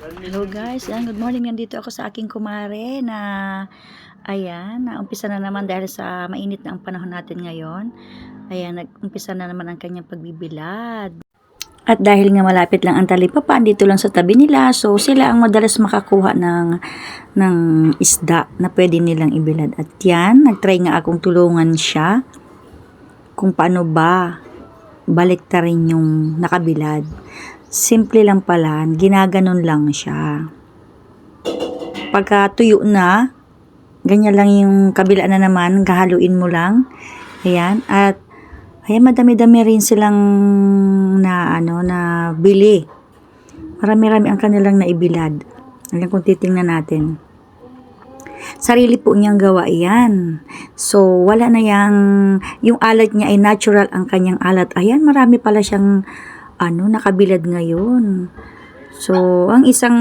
Hello guys, good morning. Nandito ako sa aking kumare na umpisa na naman dahil sa mainit na ang panahon natin ngayon. Ayan, nag-umpisa na naman ang kanyang pagbibilad. At dahil nga malapit lang ang talipapa, dito lang sa tabi nila, so sila ang madalas makakuha ng isda na pwede nilang ibilad. At yan, nagtry nga akong tulungan siya kung paano ba baliktarin yung nakabilad. Simple lang pala, ginaganon lang siya. Pagka tuyo na, ganyan lang yung kabila na naman, kahaluin mo lang. Ayan, at ayan, madami-dami rin silang na bili. Marami-rami ang kanilang naibilad. Ayan, kung titingnan natin. Sarili po niyang gawa yan. So, wala na yung alat niya ay natural ang kanyang alat. Ayan, marami pala siyang nakabilad ngayon. So, ang isang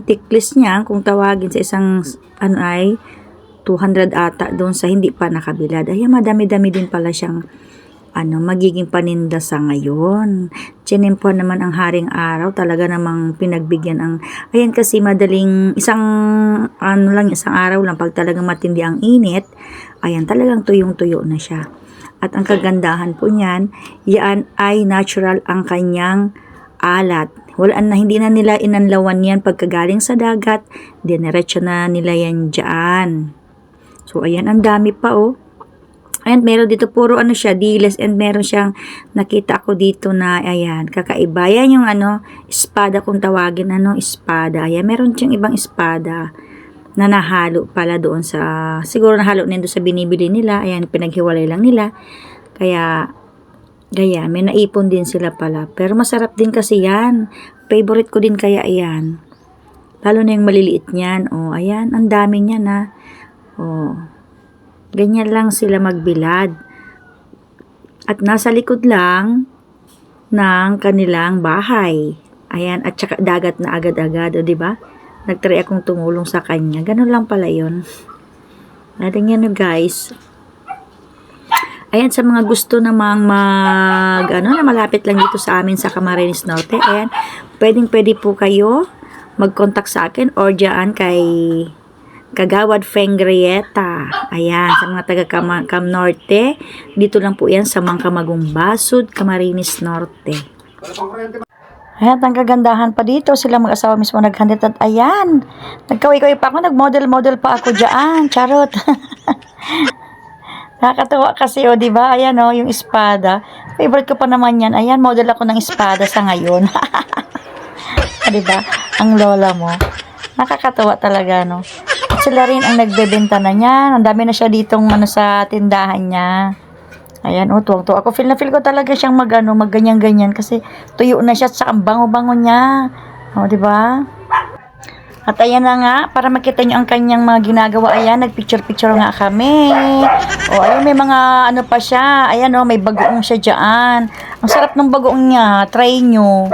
ticklis niya, kung tawagin sa isang, ay 200 ata doon sa hindi pa nakabilad. Ay, madami-dami din pala siyang, magiging paninda sa ngayon. Tsinimpuan naman ang haring araw, talaga namang pinagbigyan ang, ayan kasi madaling, isang araw lang, pag talagang matindi ang init, ayan, talagang tuyong-tuyo na siya. At ang kagandahan po niyan, yan ay natural ang kanyang alat. Hindi na nila inanlawan yan pagkagaling sa dagat, dinerecho na nila yan dyan. So, ayan, ang dami pa, oh. Ayan, meron dito, puro siya, diles, and meron siyang, nakita ko dito na, ayan, kakaiba. Yan yung espada kung tawagin, espada. Ayan, meron siyang ibang espada na nahalo pala doon sa, siguro nahalo nito sa binibili nila. Ayan, pinaghiwalay lang nila. Kaya may naipon din sila pala. Pero masarap din kasi yan. Favorite ko din kaya yan. Lalo na yung maliliit niyan. Oh, ayan, ang dami niya na. Oh, ganyan lang sila magbilad. At nasa likod lang ng kanilang bahay. Ayan, at saka dagat na agad-agad, o diba? Nagtry akong tumulong sa kanya. Ganun lang pala yun. Natin yan, guys. Ayan, sa mga gusto namang na malapit lang dito sa amin sa Camarines Norte. Ayan, pwede po kayo mag-contact sa akin or dyan kay Kagawad Fengrieta. Ayan, sa mga taga Cam Norte. Dito lang po yan sa Mangkamagong Basud, Camarines Norte. Ayan, ang kagandahan pa dito, sila mag-asawa mismo naghandit at ayan, nagkaway-kaway pa ako, nag-model pa ako dyan, charot. Nakakatawa kasi, diba? Ayan, yung espada. Favorite ko pa naman yan. Ayan, model ako ng espada sa ngayon. Diba? Ang lola mo. Nakakatawa talaga, no? At sila rin ang nagbebenta na niyan. Ang dami na siya ditong sa tindahan niya. Ayan, tuwang-tuwa ako. Feel ko talaga siyang magganyan-ganyan kasi tuyo na siya sa ang bango-bango niya. Diba? At ayan na nga, para makita nyo ang kanyang mga ginagawa. Ayan, nagpicture-picture nga kami. Ayan, may mga pa siya. Ayan, may bagoong siya dyan. Ang sarap ng bagoong niya. Try nyo.